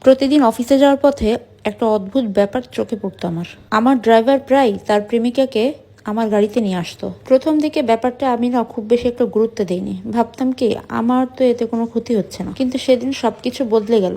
প্রতিদিন অফিসে যাওয়ার পথে একটা অদ্ভুত ব্যাপার চোখে পড়তো আমার ড্রাইভার প্রায় তার প্রেমিকাকে আমার গাড়িতে নিয়ে আসতো। প্রথম দিকে ব্যাপারটা আমি না খুব বেশি একটা গুরুত্ব দিইনি, ভাবতাম কি আমার তো এতে কোনো ক্ষতি হচ্ছে না। কিন্তু সেদিন সবকিছু বদলে গেল।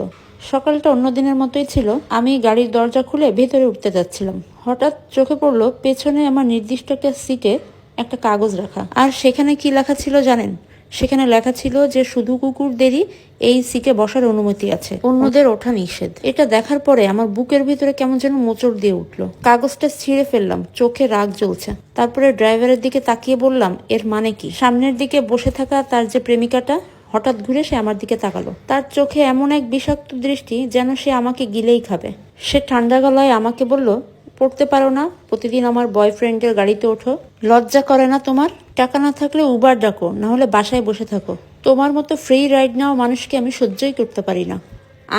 সকালটা অন্য দিনের মতোই ছিল। আমি গাড়ির দরজা খুলে ভেতরে উঠতে যাচ্ছিলাম, হঠাৎ চোখে পড়লো পেছনে আমার নির্দিষ্ট একটা সিটে একটা কাগজ রাখা। আর সেখানে কি লেখা ছিল জানেন? সেখানে লেখা ছিল যে শুধু কুকুরদেরই এই সিটে বসার অনুমতি আছে, অন্যদের ওঠা নিষেধ। এটা দেখার পরে আমার বুকের ভিতরে কেমন যেন মোচড় দিয়ে উঠলো। কাগজটা ছিঁড়ে ফেললাম, চোখে রাগ জ্বলছে। তারপরে ড্রাইভারের দিকে তাকিয়ে বললাম, এর মানে কি? সামনের দিকে বসে থাকা তার যে প্রেমিকাটা হঠাৎ ঘুরে সে আমার দিকে তাকালো। তার চোখে এমন এক বিষাক্ত দৃষ্টি যেন সে আমাকে গিলেই খাবে। সে ঠান্ডা গলায় আমাকে বলল, পড়তে পারো না? প্রতিদিন আমার বয়ফ্রেন্ডের গাড়িতে ওঠো, লজ্জা করে না তোমার? টাকা না থাকলে উবার ডাকো, না হলে বাসায় বসে থাকো। তোমার মতো ফ্রি রাইড নেওয়া মানুষকে আমি সহ্যই করতে পারি না।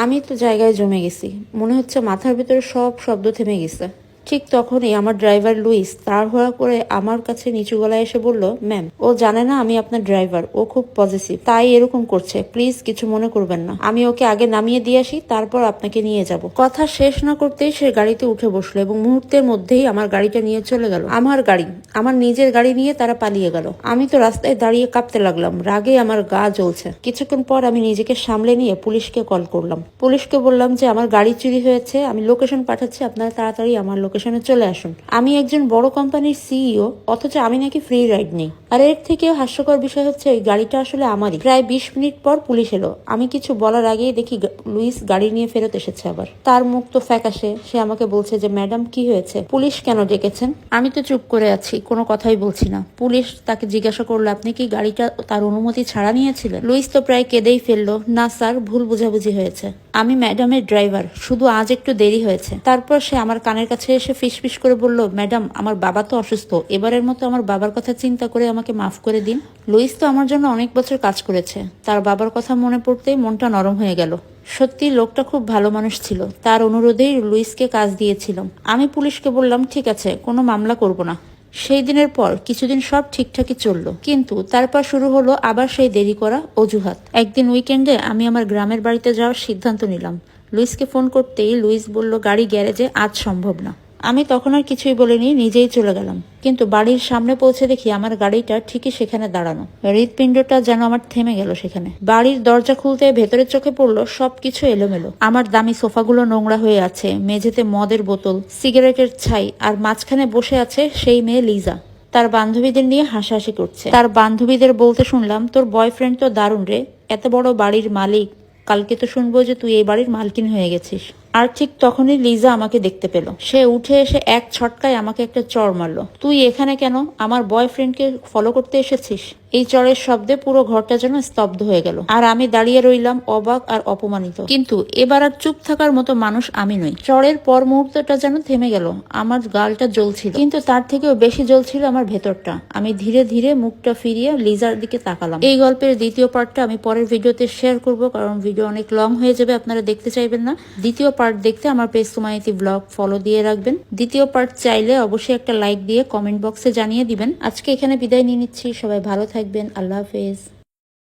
আমি তো জায়গায় জমে গেছি, মনে হচ্ছে মাথার ভিতরে সব শব্দ থেমে গেছে। ঠিক তখনই আমার ড্রাইভার লুইস তাড়াহুড়া করে আমার কাছে নিচু গলায় এসে বলল, ম্যাম, ও জানে না আমি আপনার ড্রাইভার, ও খুব পজিটিভ, তাই এরকম করছে, প্লিজ কিছু মনে করবেন না। আমি ওকে আগে নামিয়ে দিয়ে আসি, তারপর আপনাকে নিয়ে যাব। কথা শেষ না করতেই সে গাড়িতে উঠে বসলো এবং মুহূর্তের মধ্যেই আমার গাড়িটা নিয়ে চলে গেল। আমার গাড়ি, আমার নিজের গাড়ি নিয়ে তারা পালিয়ে গেল। আমি তো রাস্তায় দাঁড়িয়ে কাঁপতে লাগলাম, রাগে আমার গা জ্বলছে। কিছুক্ষণ পর আমি নিজেকে সামলে নিয়ে পুলিশকে কল করলাম। পুলিশকে বললাম যে আমার গাড়ি চুরি হয়েছে, আমি লোকেশন পাঠাচ্ছি, আপনারা তাড়াতাড়ি আমার লোকেশনে চলে আসুন। আমি একজন বড় কোম্পানির সিইও, অথচ আমি নাকি ফ্রি রাইড নেই। আর এর থেকেও হাস্যকর বিষয় হচ্ছে ওই গাড়িটা আসলে আমারই। প্রায় 20 মিনিট পর পুলিশ এলো। আমি কিছু বলার আগেই দেখি লুইস গাড়ি নিয়ে ফেরত এসেছে। আবার তার মুখ তো ফ্যাকাশে। সে আমাকে বলছে যে, ম্যাডাম কি হয়েছে? পুলিশ কেন ডেকেছেন? আমি তো চুপ করে আছি, কোনো কথাই বলছি না। পুলিশ তাকে জিজ্ঞাসা করলো, আপনি কি গাড়িটা তার অনুমতি ছাড়া নিয়েছিলেন? লুইস তো প্রায় কেঁদেই ফেললো, না স্যার, ভুল বুঝাবুঝি হয়েছে, আমি ম্যাডামের ড্রাইভার, শুধু আজ একটু দেরি হয়েছে। তারপর সে আমার কানের কাছে এসে ফিসফিস করে বলল, ম্যাডাম, আমার বাবা তো অসুস্থ, এবারের মতো আমার বাবার কথা চিন্তা করে আমাকে মাফ করে দিন। লুইস তো আমার জন্য অনেক বছর কাজ করেছে, তার বাবার কথা মনে পড়তেই মনটা নরম হয়ে গেল। সত্যি লোকটা খুব ভালো মানুষ ছিল, তার অনুরোধেই লুইসকে কাজ দিয়েছিলাম। আমি পুলিশকে বললাম, ঠিক আছে, কোনো মামলা করব না। সেই দিনের পর কিছুদিন সব ঠিকঠাকই চললো, কিন্তু তারপর শুরু হলো আবার সেই দেরি করা অজুহাত। একদিন উইকেন্ডে আমি আমার গ্রামের বাড়িতে যাওয়ার সিদ্ধান্ত নিলাম। লুইসকে ফোন করতেই লুইস বলল, গাড়ি গ্যারেজে, আজ সম্ভব না। আমি তখন আর কিছুই বলিনি, নিজেই চলে গেলাম। কিন্তু বাড়ির সামনে পৌঁছে দেখি আমার গাড়িটা ঠিকই সেখানে দাঁড়ানো। হৃৎপিণ্ডটা যেন আমার থেমে গেল সেখানে। বাড়ির দরজা খুলতে ভেতরে চোখে পড়লো সবকিছু এলোমেলো। আমার দামি সোফাগুলো নোংরা হয়ে আছে, মেঝেতে মদের বোতল, সিগারেটের ছাই, আর মাঝখানে বসে আছে সেই মেয়ে লিজা। তার বান্ধবীদের নিয়ে হাসাহাসি করছে। তার বান্ধবীদের বলতে শুনলাম, তোর বয়ফ্রেন্ড তো দারুণ রে, এত বড় বাড়ির মালিক, কালকে তো শুনবো যে তুই এই বাড়ির মালকিন হয়ে গেছিস। আর ঠিক তখনই লিজা আমাকে দেখতে পেল। সে উঠে এসে এক ছটকায় আমাকে একটা চড় মারলো। তুই এখানে কেন? আমার বয়ফ্রেন্ডকে ফলো করতে এসেছিস? এই চড়ের শব্দে পুরো ঘরটা যেন স্তব্ধ হয়ে গেল। আর আমি দাঁড়িয়ে রইলাম অবাক আর অপমানিত। কিন্তু এবার আর চুপ থাকার মতো মানুষ আমি নই। চড়ের পর মুহূর্তটা যেন থেমে গেল। আমার গালটা জ্বলছিল, কিন্তু তার থেকেও বেশি জ্বলছিল আমার ভেতরটা। আমি ধীরে ধীরে মুখটা ফিরিয়ে লিজার দিকে তাকালাম। এই গল্পের দ্বিতীয় পার্টটা আমি পরের ভিডিওতে শেয়ার করব, কারণ ভিডিও অনেক লং হয়ে যাবে, আপনারা দেখতে চাইবেন না। দ্বিতীয় পার্ট দেখতে আমার পেজ সুমাইতি ব্লগ ফলো দিয়ে রাখবেন। দ্বিতীয় পার্ট চাইলে অবশ্যই একটা লাইক দিয়ে কমেন্ট বক্সে জানিয়ে দিবেন। আজকে এখানে বিদায় নিয়ে নিচ্ছি, সবাই ভালো থাকবেন, আল্লাহ হাফেজ।